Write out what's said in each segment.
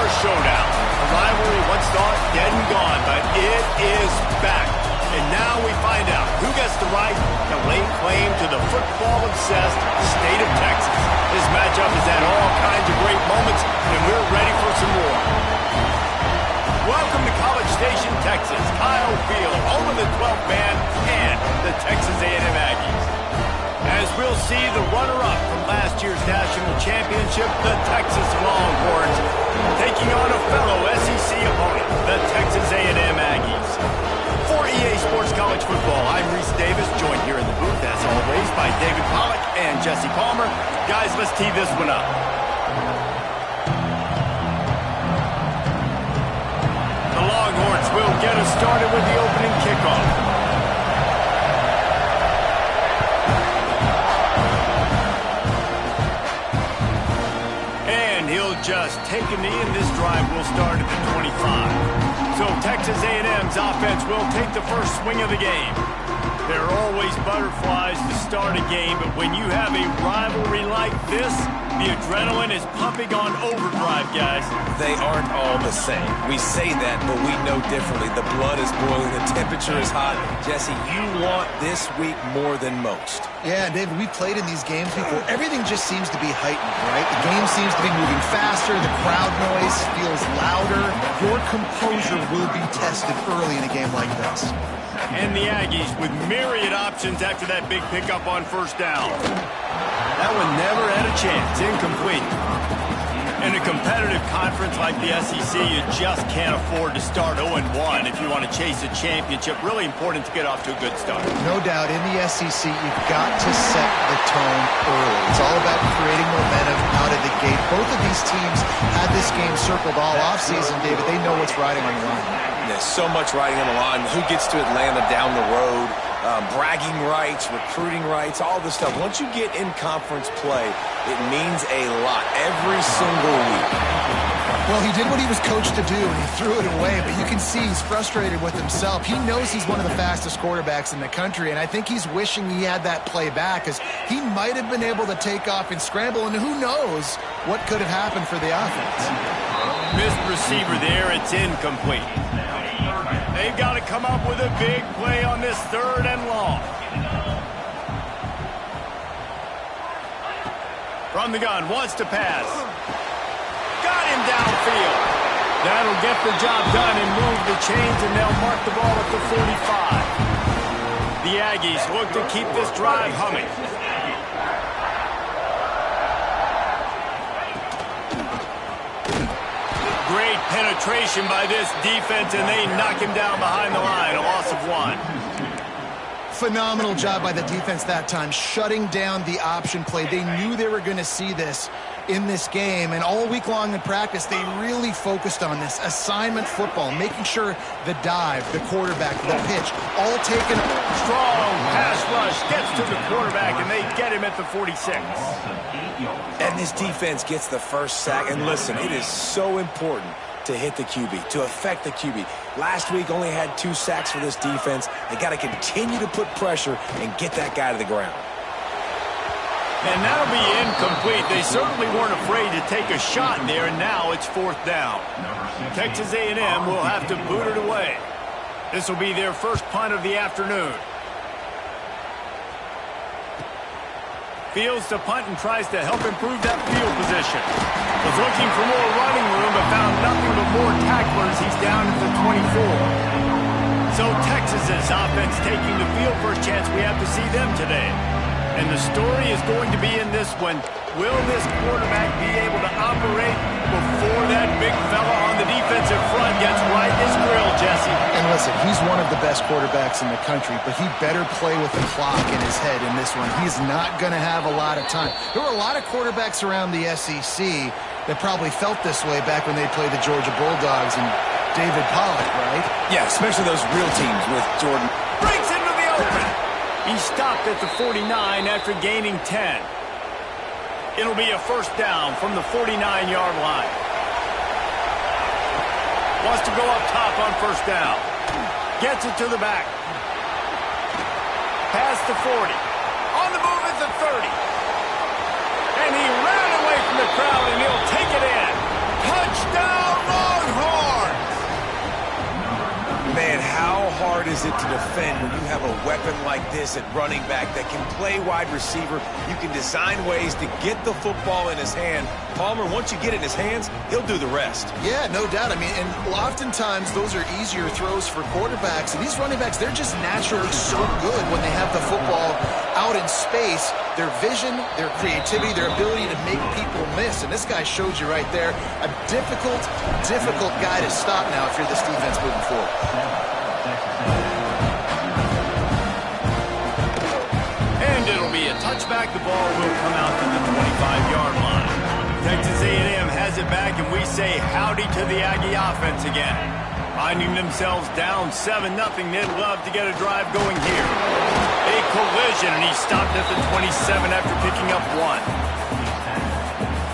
our showdown. A rivalry once thought dead and gone, but it is back. And now we find out who gets the right to lay claim to the football-obsessed state of Texas. This matchup has had all kinds of great moments, and we're ready for some more. Welcome to College Station, Texas. Kyle Field, home of the 12th man and the Texas A&M Aggies. As we'll see, the runner-up from last year's national championship, the Texas Longhorns, taking on a fellow SEC opponent, the Texas A&M Aggies. For EA Sports College Football, I'm Reese Davis, joined here in the booth, as always, by David Pollack and Jesse Palmer. Guys, let's tee this one up. The Longhorns will get us started with the opening kickoff. And he'll just take a knee, and this drive will start at the 25. So Texas A&M's offense will take the first swing of the game. There are always butterflies to start a game, but when you have a rivalry like this, the adrenaline is pumping on overdrive, guys. They aren't all the same. We say that, but we know differently. The blood is boiling. The temperature is hot. Jesse, you want this week more than most. Yeah, David, we've played in these games before. Everything just seems to be heightened, right? The game seems to be moving faster. The crowd noise feels louder. Your composure will be tested early in a game like this. And the Aggies with myriad options after that big pickup on first down. That one never had a chance. Incomplete. In a competitive conference like the SEC, you just can't afford to start 0-1 if you want to chase a championship. Really important to get off to a good start. No doubt, in the SEC, you've got to set the tone early. It's all about creating momentum out of the gate. Both of these teams had this game circled all offseason, David. They know what's riding on the line. There's so much riding on the line. Who gets to Atlanta down the road? Bragging rights, recruiting rights, all this stuff. Once you get in conference play, it means a lot every single week. Well, he did what he was coached to do, and he threw it away, but you can see he's frustrated with himself. He knows he's one of the fastest quarterbacks in the country, and I think he's wishing he had that play back, because he might have been able to take off and scramble, and who knows what could have happened for the offense. Missed receiver there. It's incomplete. They've got to come up with a big play on this 3rd and long. From the gun, wants to pass. Got him downfield. That'll get the job done and move the chains, and they'll mark the ball at the 45. The Aggies look to keep this drive humming. Great penetration by this defense, and they knock him down behind the line. A loss of 1. Phenomenal job by the defense that time, shutting down the option play. They knew they were going to see this in this game, and all week long in practice, they really focused on this assignment football, making sure the dive, the quarterback, the pitch, all taken. Strong pass rush gets to the quarterback, and they get him at the 46. And this defense gets the first sack. And listen, it is so important to hit the QB, to affect the QB. Last week only had 2 sacks for this defense. They got to continue to put pressure and get that guy to the ground. And that'll be incomplete. They certainly weren't afraid to take a shot there, and now it's 4th down. Texas A&M will have to boot it away. This will be their first punt of the afternoon. Fields to punt and tries to help improve that field position. Was looking for more running room, but found nothing but more tacklers. He's down at the 24. So Texas's offense taking the field. First chance we have to see them today. And the story is going to be in this one. Will this quarterback be able to operate before that big fella on the defensive front gets right in his grill, Jesse? And listen, he's one of the best quarterbacks in the country, but he better play with the clock in his head in this one. He's not going to have a lot of time. There were a lot of quarterbacks around the SEC that probably felt this way back when they played the Georgia Bulldogs and David Pollack, right? Yeah, especially those real teams with Jordan. Breaks into the open. He stopped at the 49 after gaining 10. It'll be a first down from the 49-yard line. Wants to go up top on first down. Gets it to the back. Past the 40. On the move at the 30. And he ran away from the crowd, and he'll take it in. Touchdown, how hard is it to defend when you have a weapon like this at running back that can play wide receiver? You can design ways to get the football in his hand. Palmer, once you get it in his hands, he'll do the rest. Yeah, no doubt. I mean, and oftentimes those are easier throws for quarterbacks. And these running backs, they're just naturally so good when they have the football out in space. Their vision, their creativity, their ability to make people miss. And this guy showed you right there a difficult guy to stop now if you're this defense moving forward. And it'll be a touchback. The ball will come out to the 25-yard line. Texas A&M has it back, and we say howdy to the Aggie offense again. Finding themselves down 7-0, they'd love to get a drive going here. A collision, and he stopped at the 27 after picking up 1.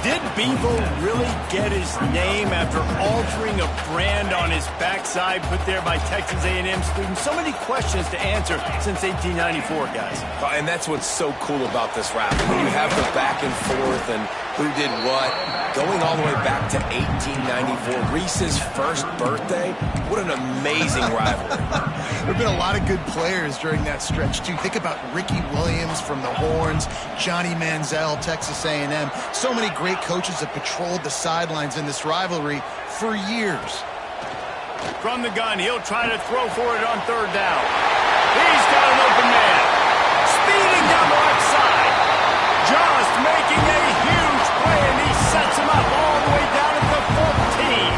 Did Bevo really get his name after altering a brand on his backside put there by Texas A&M students? So many questions to answer since 1894, guys. And that's what's so cool about this rivalry. When you have the back and forth and who did what, going all the way back to 1894, Reese's first birthday. What an amazing rivalry. There have been a lot of good players during that stretch, too. Think about Ricky Williams from the Horns, Johnny Manziel, Texas A&M. So many great coaches have patrolled the sidelines in this rivalry for years. From the gun, he'll try to throw for it on 3rd down. He's got an open man. Speeding down the left side. Just making a huge play, and he sets him up all the way down at the 14.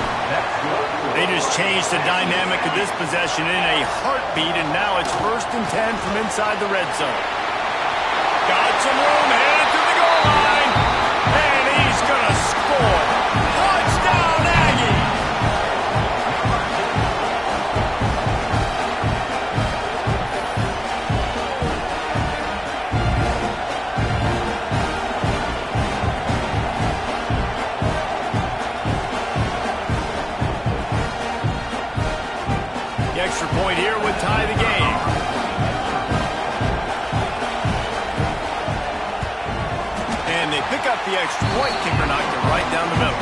They just changed the dynamic of this possession in a heartbeat, and now it's 1st and 10 from inside the red zone. Got some room, headed to the goal line, and he's going to score. Touchdown, Aggie! The extra point here would tie the game. And they pick up the extra point. Kicker knocked it right down the middle.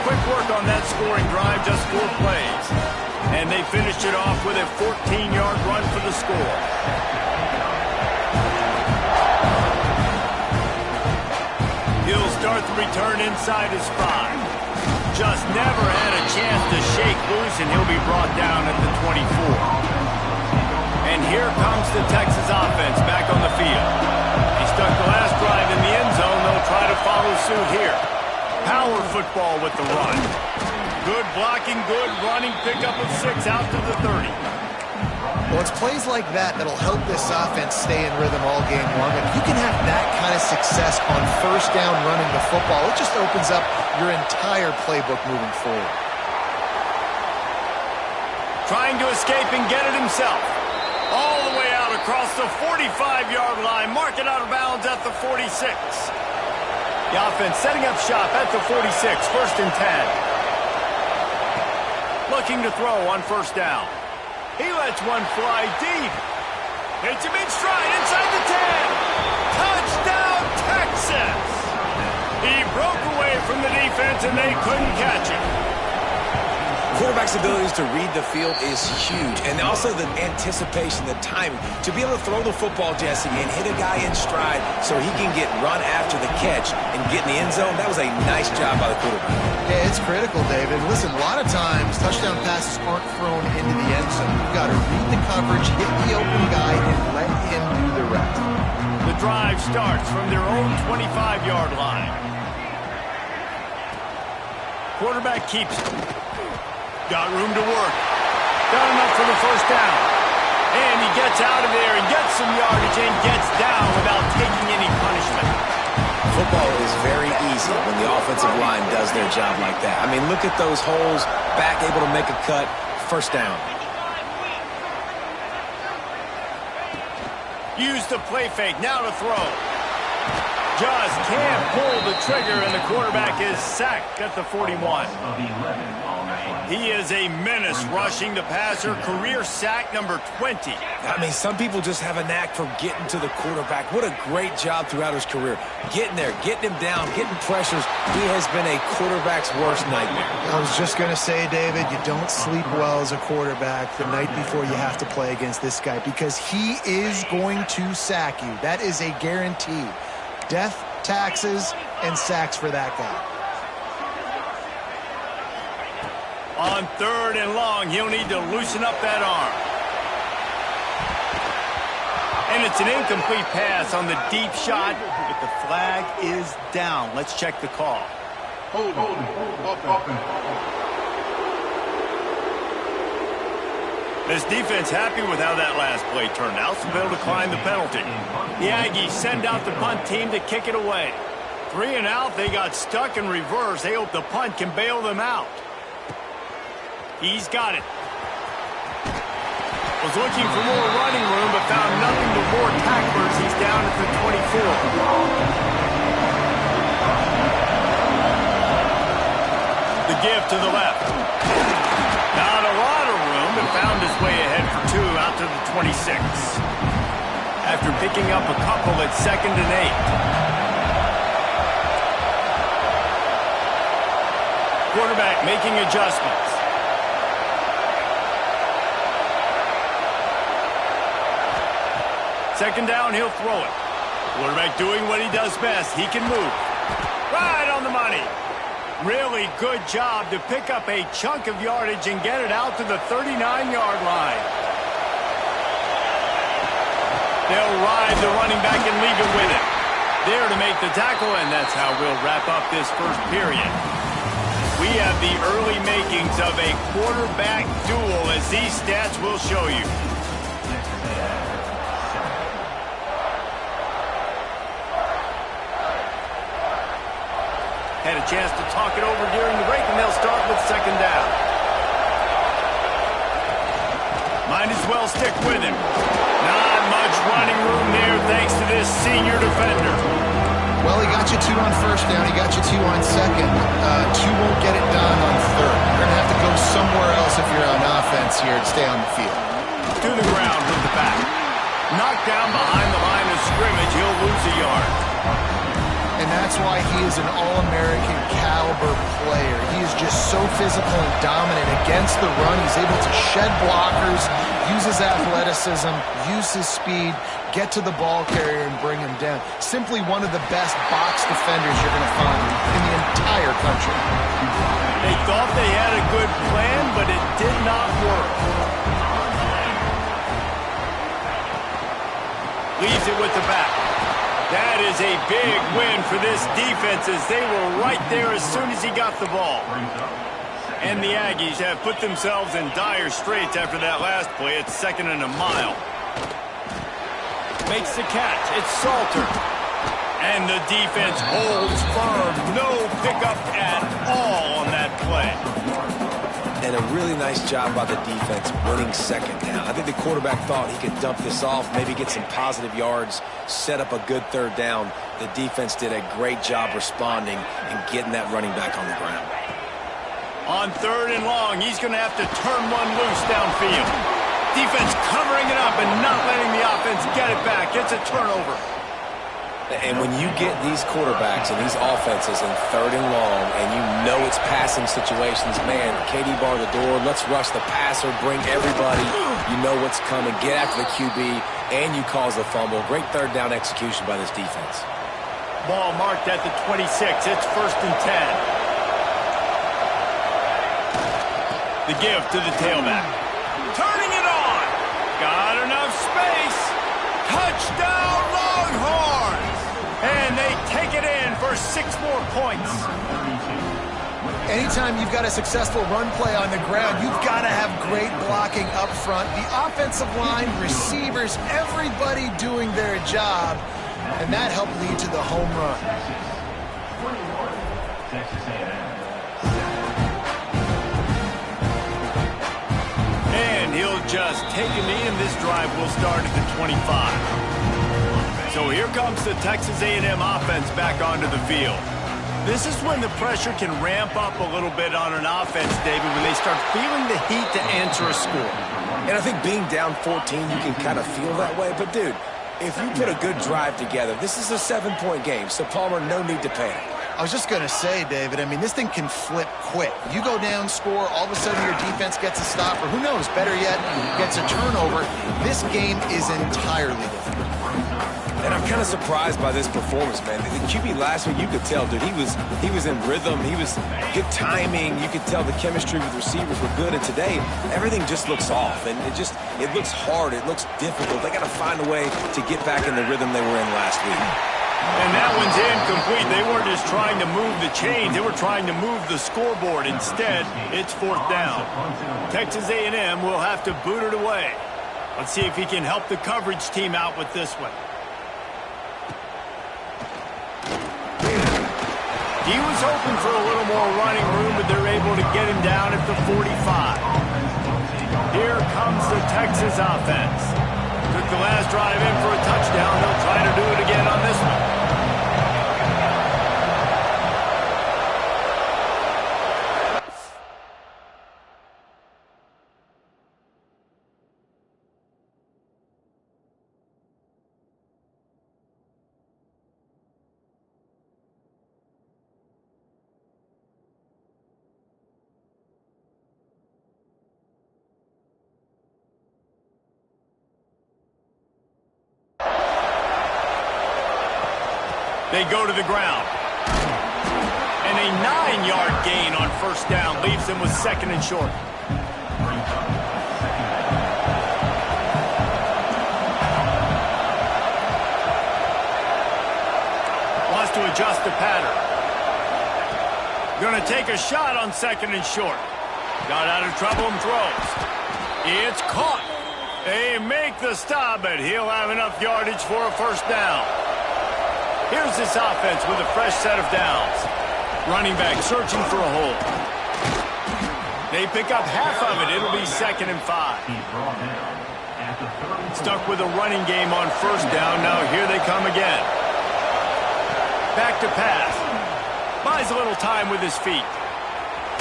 Quick work on that scoring drive, just 4 plays. And they finished it off with a 14-yard run for the score. He'll start the return inside his 5. Just never had a chance to shake loose, and he'll be brought down at the 24. And here comes the Texas offense back on the field. He stuck the last drive in the end zone. They'll try to follow suit here. Power football with the run. Good blocking, good running, pickup of 6 out to the 30. Well, it's plays like that that'll help this offense stay in rhythm all game long. If you can have that kind of success on 1st down running the football, it just opens up your entire playbook moving forward. Trying to escape and get it himself. All the way out across the 45-yard line. Mark it out of bounds at the 46. The offense setting up shop at the 46. 1st and 10. Looking to throw on 1st down. He lets one fly deep. Hits him in stride inside the 10. Touchdown, Texas! He broke away from the defense, and they couldn't catch him. Quarterback's abilities to read the field is huge, and also the anticipation, the timing. To be able to throw the football, Jesse, and hit a guy in stride so he can get run after the catch and get in the end zone, that was a nice job by the quarterback. Yeah, it's critical, David. Listen, a lot of times touchdown passes aren't thrown into the end zone. You've got to read the coverage, hit the open guy, and let him do the rest. The drive starts from their own 25-yard line. Quarterback keeps it. Got room to work. Got enough for the 1st down. And he gets out of there and gets some yardage and gets down without taking any punishment. Football is very easy when the offensive line does their job like that. I mean, look at those holes. Back able to make a cut. 1st down. Use the play fake. Now to throw. Just can't pull the trigger, and the quarterback is sacked at the 41. He is a menace rushing the passer. Career sack number 20. I mean, some people just have a knack for getting to the quarterback. What a great job throughout his career. Getting there, getting him down, getting pressures. He has been a quarterback's worst nightmare. I was just going to say, David, you don't sleep well as a quarterback the night before you have to play against this guy because he is going to sack you. That is a guarantee. Death, taxes, and sacks for that guy. On 3rd and long, he'll need to loosen up that arm. And it's an incomplete pass on the deep shot, but the flag is down. Let's check the call. This defense happy with how that last play turned out, so they'll decline the penalty. The Aggies send out the punt team to kick it away. 3 and out, they got stuck in reverse. They hope the punt can bail them out. He's got it. Was looking for more running room, but found nothing but more tacklers. He's down at the 24. The give to the left. Not a lot of room, but found his way ahead for 2 out to the 26. After picking up a couple at 2nd and 8. Quarterback making adjustments. Second down, he'll throw it. Quarterback doing what he does best. He can move. Right on the money. Really good job to pick up a chunk of yardage and get it out to the 39-yard line. They'll ride the running back and leave it with him. There to make the tackle, and that's how we'll wrap up this first period. We have the early makings of a quarterback duel, as these stats will show you. Had a chance to talk it over during the break, and they'll start with 2nd down. Might as well stick with him. Not much running room there thanks to this senior defender. Well, he got you 2 on 1st down. He got you 2 on 2nd. 2 won't get it done on 3rd. You're going to have to go somewhere else if you're on offense here to stay on the field. To the ground with the back. Knocked down behind the line of scrimmage. He'll lose a yard. And that's why he is an All-American caliber player. He is just so physical and dominant against the run. He's able to shed blockers, use his athleticism, use his speed, get to the ball carrier and bring him down. Simply one of the best box defenders you're going to find in the entire country. They thought they had a good plan, but it did not work. Leaves it with the back. That is a big win for this defense as they were right there as soon as he got the ball. And the Aggies have put themselves in dire straits after that last play. It's 2nd and a mile. Makes the catch. It's Salter. And the defense holds firm. No pickup at all on that play. And a really nice job by the defense winning 2nd down. I think the quarterback thought he could dump this off, maybe get some positive yards, set up a good 3rd down. The defense did a great job responding and getting that running back on the ground. On 3rd and long, he's going to have to turn one loose downfield. Defense covering it up and not letting the offense get it back. It's a turnover. And when you get these quarterbacks and these offenses in 3rd and long and you know it's passing situations, man, KD bar the door, let's rush the passer, bring everybody. You know what's coming. Get after the QB, and you cause a fumble. Great 3rd down execution by this defense. Ball marked at the 26. It's 1st and 10. The give to the tailback. Turning it on. Got enough space. Touchdown, Longhorns. And they take it in for 6 more points. Anytime you've got a successful run play on the ground, you've got to have great blocking up front. The offensive line, receivers, everybody doing their job. And that helped lead to the home run. And he'll just take a knee, and this drive will start at the 25. So here comes the Texas A&M offense back onto the field. This is when the pressure can ramp up a little bit on an offense, David, when they start feeling the heat to answer a score. And I think being down 14, you can kind of feel that way. But, dude, if you put a good drive together, this is a 7-point game, so Palmer, no need to panic. I was just going to say, David, I mean, this thing can flip quick. You go down, score, all of a sudden your defense gets a stop, or who knows, better yet, gets a turnover. This game is entirely different. And I'm kind of surprised by this performance, man. The QB last week, you could tell, dude, he was in rhythm. He was good timing. You could tell the chemistry with receivers were good. And today, everything just looks off. And it looks hard. It looks difficult. They got to find a way to get back in the rhythm they were in last week. And that one's incomplete. They weren't just trying to move the chains. They were trying to move the scoreboard. Instead, it's 4th down. Texas A&M will have to boot it away. Let's see if he can help the coverage team out with this one. He was hoping for a little more running room, but they're able to get him down at the 45. Here comes the Texas offense. Took the last drive in for a touchdown. They'll try to do it again on this one. They go to the ground. And a 9-yard gain on 1st down leaves them with 2nd and short. Wants to adjust the pattern. Going to take a shot on 2nd and short. Got out of trouble and throws. It's caught. They make the stop, but he'll have enough yardage for a 1st down. Here's this offense with a fresh set of downs. Running back searching for a hole. They pick up half of it. It'll be 2nd and 5. Stuck with a running game on 1st down. Now here they come again. Back to pass. Buys a little time with his feet.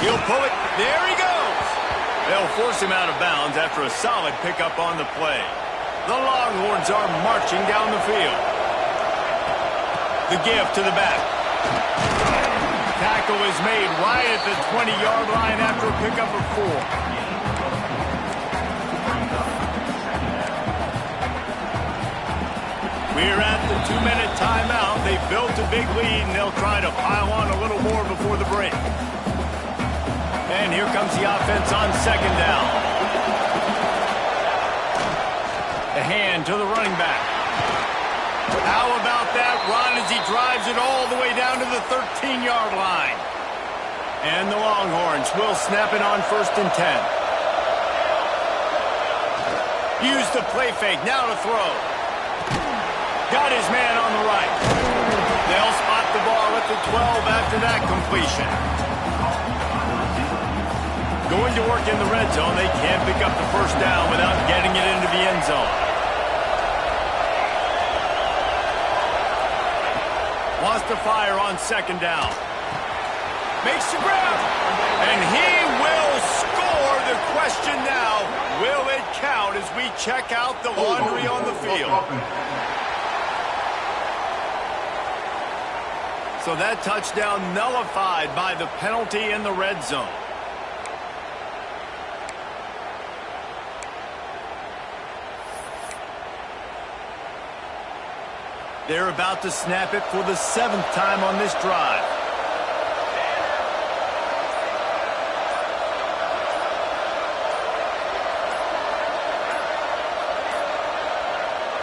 He'll pull it. There he goes. They'll force him out of bounds after a solid pickup on the play. The Longhorns are marching down the field. The give to the back. Tackle is made right at the 20-yard line after a pickup of 4. We're at the 2-minute timeout. They built a big lead, and they'll try to pile on a little more before the break. And here comes the offense on 2nd down. The hand to the running back. How about that run as he drives it all the way down to the 13-yard line? And the Longhorns will snap it on 1st and 10. Use the play fake, now to throw. Got his man on the right. They'll spot the ball at the 12 after that completion. Going to work in the red zone. They can't pick up the 1st down without getting it into the end zone. Wants to fire on 2nd down. Makes the grab. And he will score. The question now, will it count as we check out the laundry on the field? So that touchdown nullified by the penalty in the red zone. They're about to snap it for the 7th time on this drive.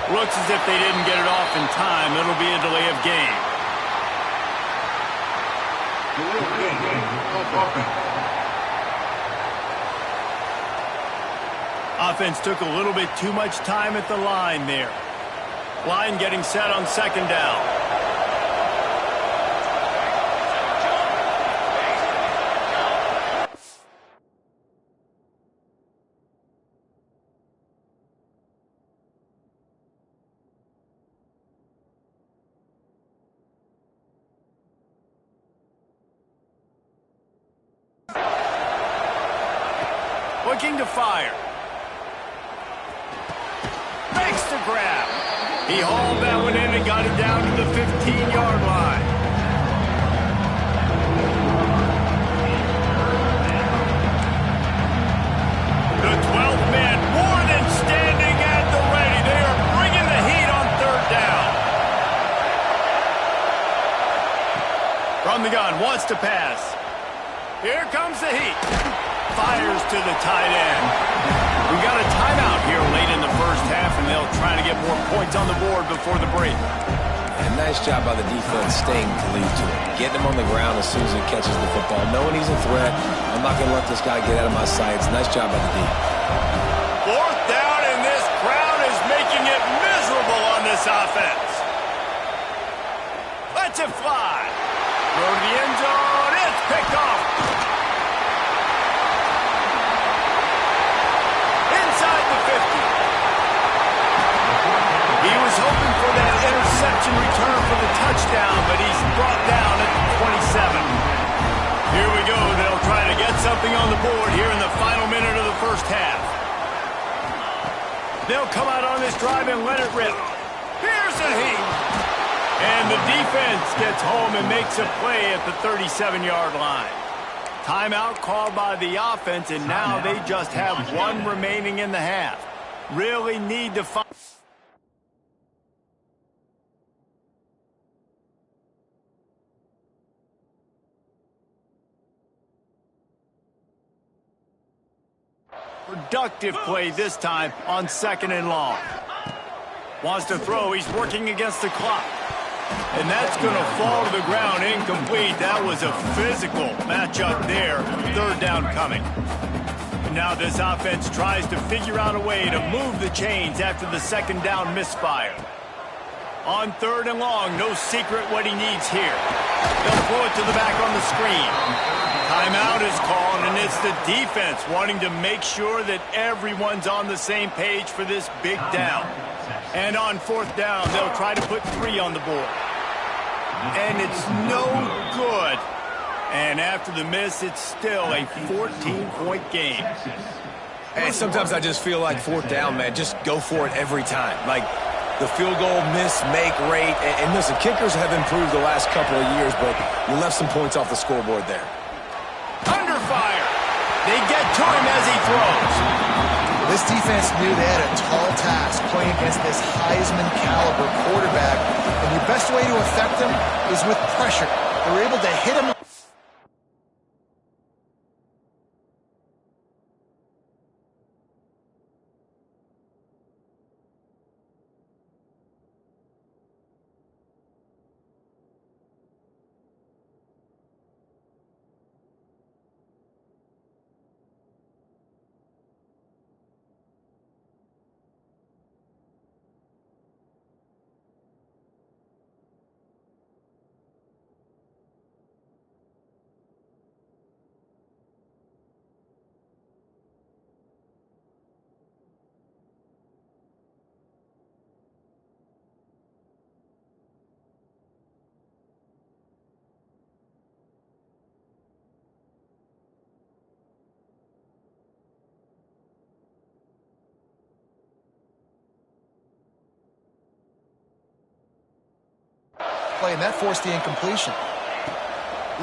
Looks as if they didn't get it off in time. It'll be a delay of game. Offense took a little bit too much time at the line there. Line getting set on 2nd down. Looking to fire. Makes the grab. He hauled that one in and got it down to the 15-yard line. The 12th man, more than standing at the ready. They are bringing the heat on third down. From the gun, wants to pass. Here comes the heat. Fires to the tight end. We got a timeout here late in the first half, and they'll try to get more points on the board before the break. And nice job by the defense staying glued to it. Getting him on the ground as soon as he catches the football. Knowing he's a threat, I'm not going to let this guy get out of my sights. Nice job by the D. Fourth down, and this crowd is making it miserable on this offense. Let's it fly. Throw to the end zone. It's picked off. Inside the 50. He was hoping for that interception return for the touchdown, but he's brought down at the 27. Here we go. They'll try to get something on the board here in the final minute of the first half. They'll come out on this drive and let it rip. Here's the heat. And the defense gets home and makes a play at the 37-yard line. Timeout called by the offense, and now they just have one remaining in the half. Really need to find... Productive play this time on 2nd and long. Wants to throw. He's working against the clock. And that's going to fall to the ground incomplete. That was a physical matchup there. Third down coming. And now this offense tries to figure out a way to move the chains after the 2nd down misfire. On 3rd and long, no secret what he needs here. They'll throw it to the back on the screen. Timeout is called, and it's the defense wanting to make sure that everyone's on the same page for this big down. And on 4th down, they'll try to put 3 on the board. And it's no good. And after the miss, it's still a 14-point game. And sometimes I just feel like 4th down, man, just go for it every time. Like the field goal miss-make rate. And listen, kickers have improved the last couple of years, but you left some points off the scoreboard there. Under fire. They get to him as he throws. This defense knew they had a tall task playing against this Heisman caliber quarterback, and your best way to affect them is with pressure. They were able to hit him. And that forced the incompletion.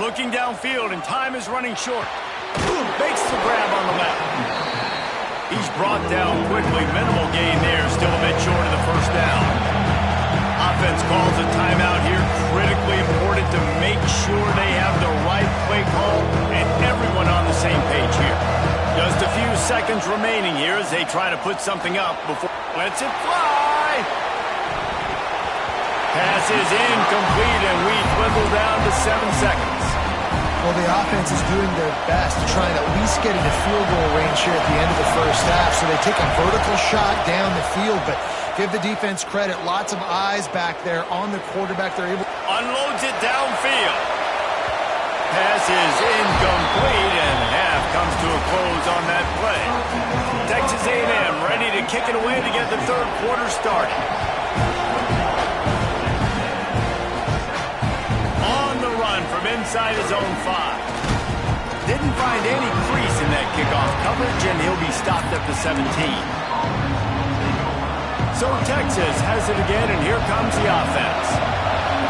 Looking downfield, and time is running short. Makes the grab on the left. He's brought down quickly. Minimal gain there, still a bit short of the first down. Offense calls a timeout here. Critically important to make sure they have the right play call and everyone on the same page here. Just a few seconds remaining here as they try to put something up before... Lets it fly! Pass is incomplete, and we dwindle down to 7 seconds. Well, the offense is doing their best to try and at least get into field goal range here at the end of the first half. So they take a vertical shot down the field, but give the defense credit. Lots of eyes back there on the quarterback. They're able... Unloads it downfield. Pass is incomplete, and half comes to a close on that play. Texas A&M ready to kick it away to get the third quarter started. On the run from inside his own 5. Did Couldn't find any crease in that kickoff coverage, and he'll be stopped at the 17. So Texas has it again, and here comes the offense.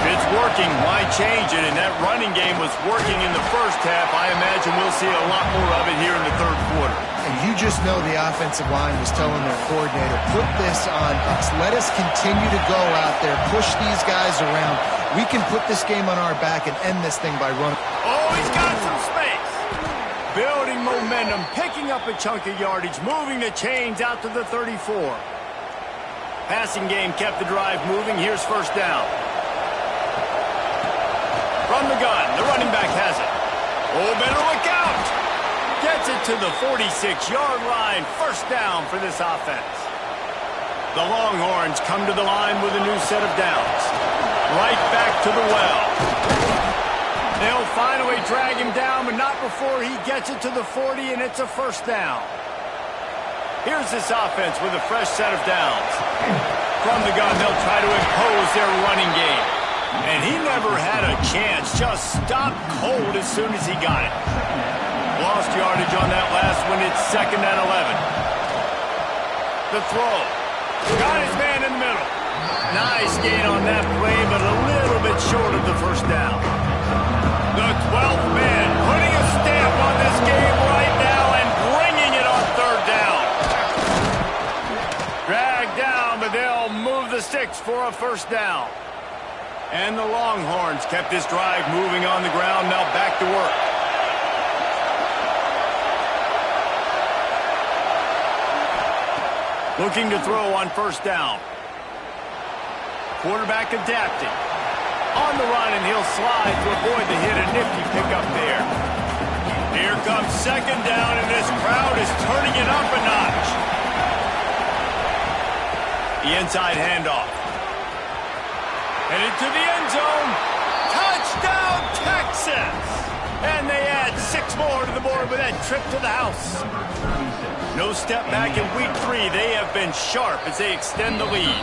If it's working, why change it? And that running game was working in the first half. I imagine we'll see a lot more of it here in the third quarter. And you just know the offensive line was telling their coordinator, put this on us. Let us continue to go out there, push these guys around. We can put this game on our back and end this thing by running. Oh, he's got some space. Building momentum, picking up a chunk of yardage, moving the chains out to the 34. Passing game kept the drive moving. Here's first down. From the gun, the running back has it. Oh, better look out. Gets it to the 46-yard line. First down for this offense. The Longhorns come to the line with a new set of downs. Right back to the well. They'll finally drag him down, but not before he gets it to the 40, and it's a first down. Here's this offense with a fresh set of downs. From the gun, they'll try to impose their running game. And he never had a chance. Just stopped cold as soon as he got it. Lost yardage on that last one. It's second and 11. The throw. Got his man in the middle. Nice gain on that play, but a little bit short of the first down. The 12th man putting a stamp on this game right now and bringing it on third down. Dragged down, but they'll move the sticks for a first down. And the Longhorns kept this drive moving on the ground. Now back to work. Looking to throw on first down. Quarterback adapting. On the run, and he'll slide to avoid the hit. A nifty pickup there. Here comes second down, and this crowd is turning it up a notch. The inside handoff. Headed to the end zone. Touchdown, Texas! And they add 6 more to the board with that trip to the house. No step back in week 3. They have been sharp as they extend the lead.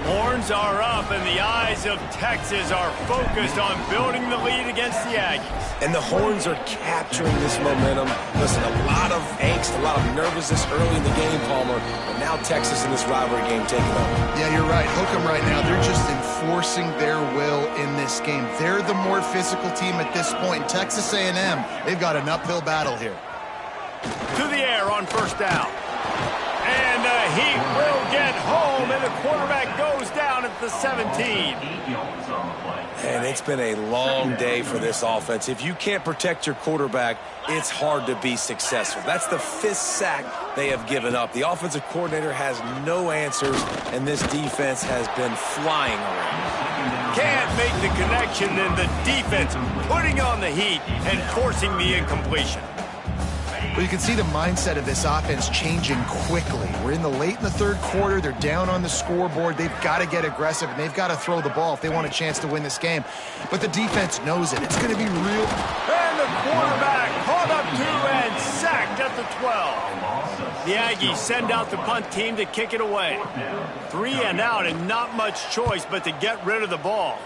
Horns are up, and the eyes of Texas are focused on building the lead against the Aggies. And the Horns are capturing this momentum. Listen, a lot of angst, a lot of nervousness early in the game, Palmer. But now Texas in this rivalry game taking over. Yeah, you're right. Hook them right now. They're just enforcing their will in this game. They're the more physical team at this point. Texas A&M, they've got an uphill battle here. To the air on first down. And the Heat will get home, and the quarterback goes down at the 17. And it's been a long day for this offense. If you can't protect your quarterback, it's hard to be successful. That's the 5th sack they have given up. The offensive coordinator has no answers, and this defense has been flying around. Can't make the connection, and the defense putting on the heat and forcing the incompletion. Well, you can see the mindset of this offense changing quickly. We're in the third quarter. They're down on the scoreboard. They've got to get aggressive, and they've got to throw the ball if they want a chance to win this game. But the defense knows it. It's going to be real. And the quarterback caught up to and sacked at the 12. The Aggies send out the punt team to kick it away. 3 and out, and not much choice but to get rid of the ball.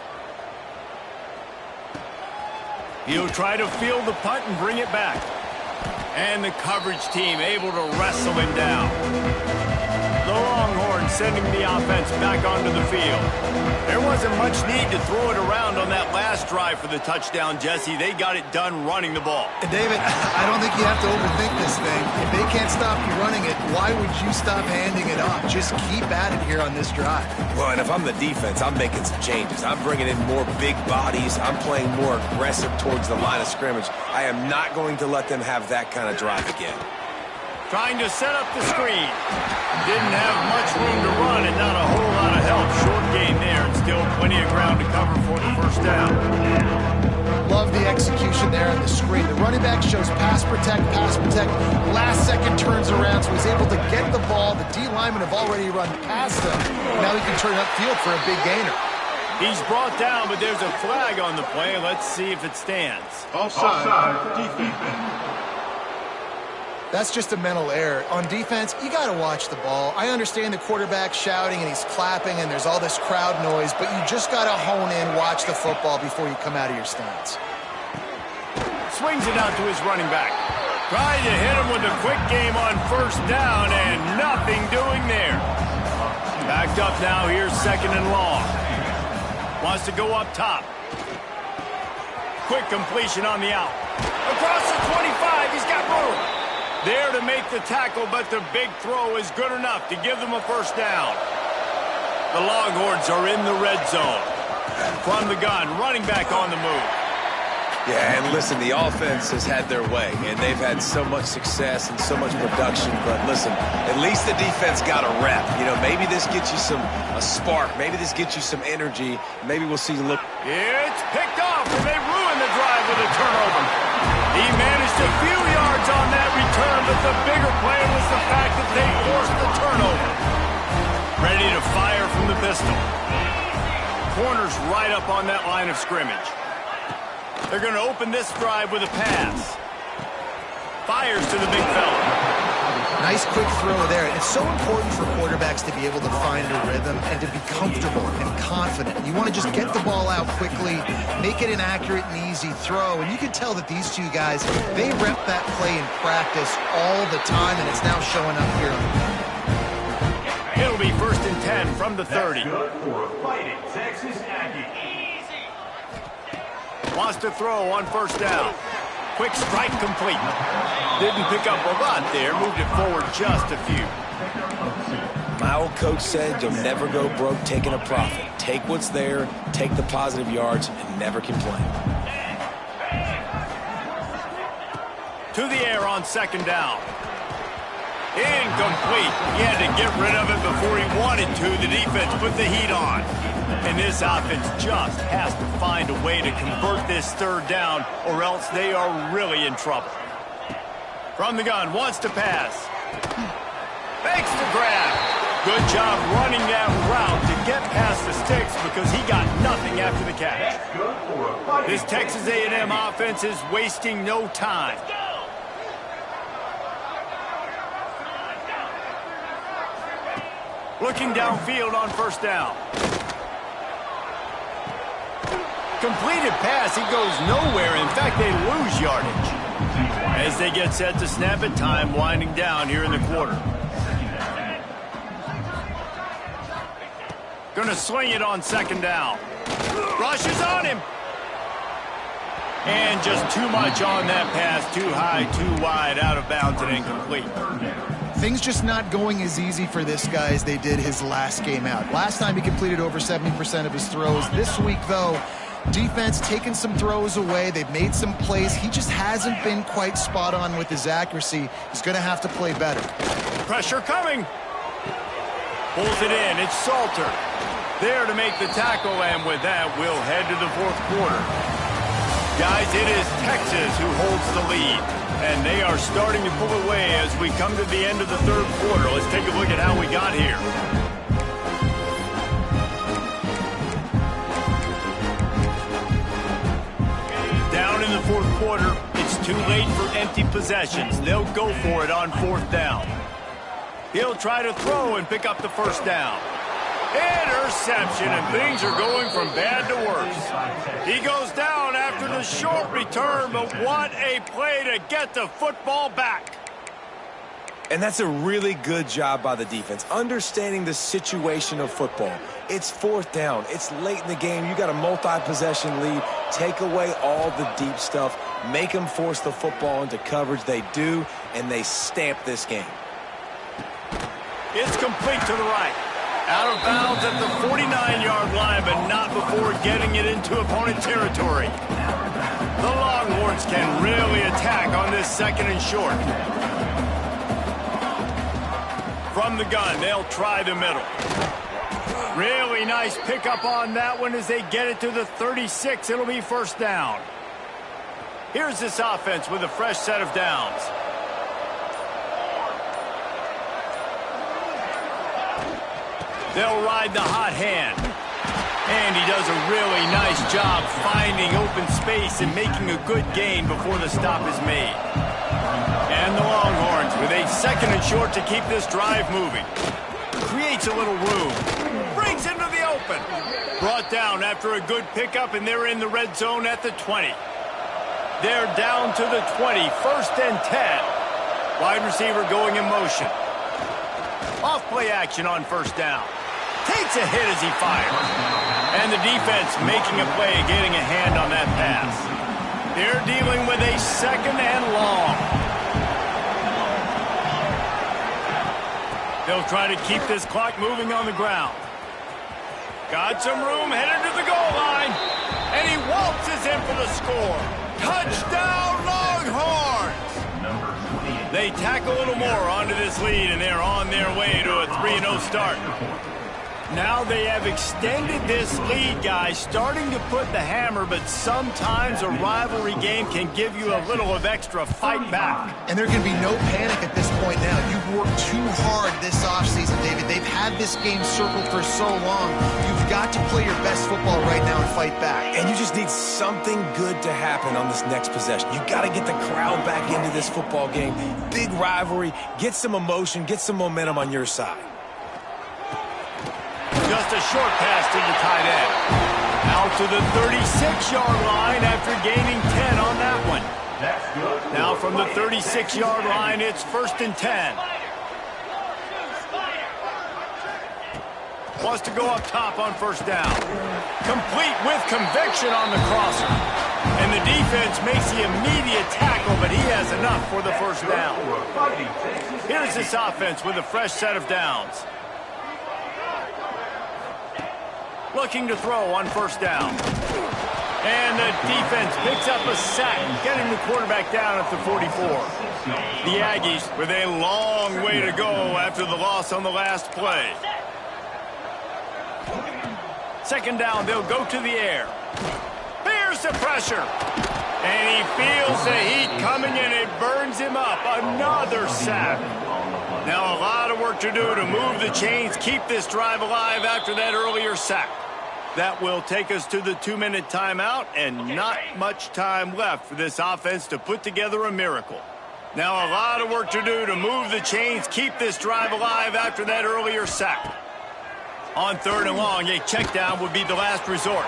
He'll try to field the punt and bring it back. And the coverage team able to wrestle him down. The Longhorns sending the offense back onto the field. There wasn't much need to throw it around on that last drive for the touchdown, Jesse. They got it done running the ball. And David, I don't think you have to overthink this thing. If they can't stop you running it, why would you stop handing it off? Just keep at it here on this drive. Well, and if I'm the defense, I'm making some changes. I'm bringing in more big bodies. I'm playing more aggressive towards the line of scrimmage. I am not going to let them have that kind of drive again. Trying to set up the screen. Didn't have much room to run and not a whole lot of help. Short game there and still plenty of ground to cover for the first down. Love the execution there on the screen. The running back shows pass protect. Last second turns around, so he's able to get the ball. The D linemen have already run past him. Now he can turn upfield for a big gainer. He's brought down, but there's a flag on the play. Let's see if it stands. Offside, defense. That's just a mental error. On defense, you got to watch the ball. I understand the quarterback shouting and he's clapping and there's all this crowd noise, but you just got to hone in, watch the football before you come out of your stance. Swings it out to his running back. Trying to hit him with a quick game on first down, and nothing doing there. Backed up now, here's 2nd and long. Wants to go up top. Quick completion on the out. Across the 25, he's got room. There to make the tackle, but the big throw is good enough to give them a first down. The Longhorns are in the red zone. From the gun, running back on the move. Yeah, and listen, the offense has had their way, and they've had so much success and so much production. But listen, at least the defense got a rep. You know, maybe this gets you a spark. Maybe this gets you some energy. Maybe we'll see a look. It's picked off, and they ruin the drive with a turnover. He managed a few yards on that return, but the bigger play was the fact that they forced the turnover. Ready to fire from the pistol. Corner's right up on that line of scrimmage. They're going to open this drive with a pass. Fires to the big fella. Nice quick throw there. It's so important for quarterbacks to be able to find a rhythm and to be comfortable and confident. You want to just get the ball out quickly, make it an accurate and easy throw. And you can tell that these two guys, they rep that play in practice all the time, and it's now showing up here. It'll be 1st and 10 from the 30. That's good for a fighting Texas Aggie. Wants to throw on first down. Quick strike complete. Didn't pick up a lot there. Moved it forward just a few. My old coach said you'll never go broke taking a profit. Take what's there, take the positive yards, and never complain. To the air on 2nd down. Incomplete. He had to get rid of it before he wanted to. The defense put the heat on. And this offense just has to find a way to convert this 3rd down, or else they are really in trouble. From the gun, wants to pass. Fakes the grab. Good job running that route to get past the sticks because he got nothing after the catch. This Texas A&M offense is wasting no time. Looking downfield on first down. Completed pass, he goes nowhere. In fact, they lose yardage. As they get set to snap it, time winding down here in the quarter. Gonna swing it on 2nd down. Rushes on him. And just too much on that pass. Too high, too wide, out of bounds and incomplete. Things just not going as easy for this guy as they did his last game out. Last time he completed over 70% of his throws. This week, though, defense taking some throws away. They've made some plays. He just hasn't been quite spot on with his accuracy. He's going to have to play better. Pressure coming. Pulls it in. It's Salter. There to make the tackle, and with that, we'll head to the 4th quarter. Guys, it is Texas who holds the lead, and they are starting to pull away as we come to the end of the 3rd quarter. Let's take a look at how we got here. Down in the 4th quarter, it's too late for empty possessions. They'll go for it on 4th down. He'll try to throw and pick up the first down. Interception, and things are going from bad to worse. He goes down after the short return, but what a play to get the football back. And that's a really good job by the defense, understanding the situation of football. It's 4th down. It's late in the game. You got a multi-possession lead. Take away all the deep stuff. Make them force the football into coverage. They do, and they stamp this game. It's complete to the right. Out of bounds at the 49-yard line, but not before getting it into opponent territory. The Longhorns can really attack on this 2nd and short. From the gun, they'll try the middle. Really nice pickup on that one as they get it to the 36. It'll be first down. Here's this offense with a fresh set of downs. They'll ride the hot hand. And he does a really nice job finding open space and making a good gain before the stop is made. And the Longhorns with a 2nd and short to keep this drive moving. Creates a little room. Brings into the open. Brought down after a good pickup, and they're in the red zone at the 20. They're down to the 20, 1st and 10. Wide receiver going in motion. Off-play action on 1st down. Takes a hit as he fires. And the defense making a play, getting a hand on that pass. They're dealing with a 2nd and long. They'll try to keep this clock moving on the ground. Got some room, headed to the goal line. And he waltzes in for the score. Touchdown, Longhorns! They tack a little more onto this lead, and they're on their way to a 3-0 start. Now they have extended this lead, guys, starting to put the hammer, but sometimes a rivalry game can give you a little of extra fight back. And there can be no panic at this point now. You've worked too hard this offseason, David. They've had this game circled for so long. You've got to play your best football right now and fight back. And you just need something good to happen on this next possession. You got to get the crowd back into this football game. Big rivalry. Get some emotion. Get some momentum on your side. Just a short pass to the tight end. Out to the 36-yard line after gaining 10 on that one. Now from the 36-yard line, it's 1st and 10. Wants to go up top on 1st down. Complete with conviction on the crosser. And the defense makes the immediate tackle, but he has enough for the 1st down. Here's this offense with a fresh set of downs. Looking to throw on 1st down. And the defense picks up a sack, getting the quarterback down at the 44. The Aggies with a long way to go after the loss on the last play. 2nd down, they'll go to the air. Here's the pressure. And he feels the heat coming and it burns him up. Another sack. Now a lot of work to do to move the chains, keep this drive alive after that earlier sack. That will take us to the 2-minute timeout, and not much time left for this offense to put together a miracle. Now a lot of work to do to move the chains, keep this drive alive after that earlier sack. On 3rd and long, a check down would be the last resort.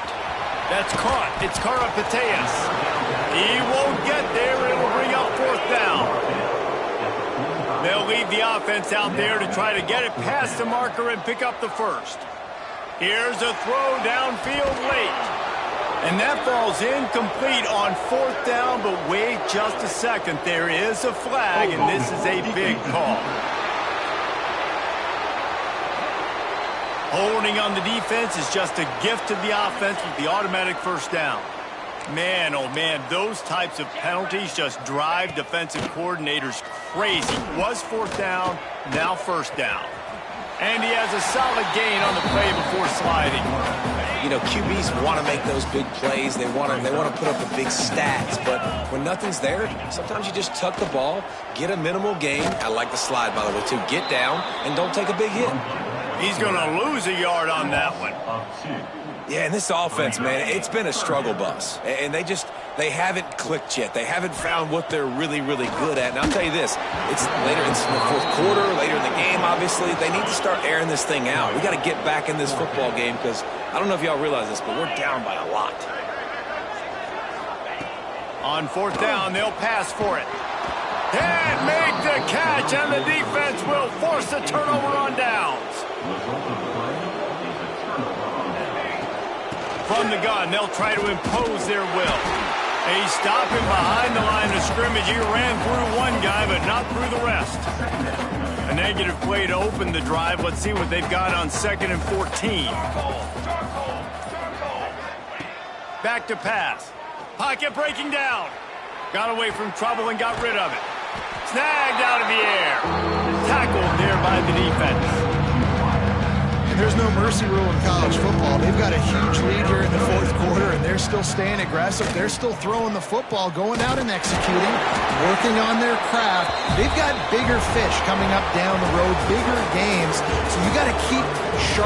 That's caught. It's Karapateas. He won't get there. It'll bring up 4th down. They'll leave the offense out there to try to get it past the marker and pick up the 1st. Here's a throw downfield late. And that falls incomplete on 4th down, but wait just a second. There is a flag, and this is a big call. Holding on the defense is just a gift to the offense with the automatic 1st down. Man, oh man, those types of penalties just drive defensive coordinators crazy. Was 4th down, now 1st down. And he has a solid gain on the play before sliding. You know, QBs want to make those big plays. They want to put up the big stats. But when nothing's there, sometimes you just tuck the ball, get a minimal gain. I like the slide, by the way, too. Get down and don't take a big hit. He's going to lose a yard on that one. Yeah, and this offense, man, it's been a struggle bus. And they haven't clicked yet. They haven't found what they're really, really good at. And I'll tell you this, it's in the 4th quarter, later in the game, obviously. They need to start airing this thing out. We got to get back in this football game because I don't know if y'all realize this, but we're down by a lot. On 4th down, they'll pass for it. And make the catch, and the defense will force a turnover on downs. From the gun, they'll try to impose their will. He's stopping behind the line of scrimmage. He ran through one guy, but not through the rest. A negative play to open the drive. Let's see what they've got on 2nd and 14. Back to pass. Pocket breaking down. Got away from trouble and got rid of it. Snagged out of the air. Tackled there by the defense. There's no mercy rule in college football. They've got a huge lead here in the 4th quarter, and they're still staying aggressive. They're still throwing the football, going out and executing, working on their craft. They've got bigger fish coming up down the road, bigger games, so you got to keep sharp.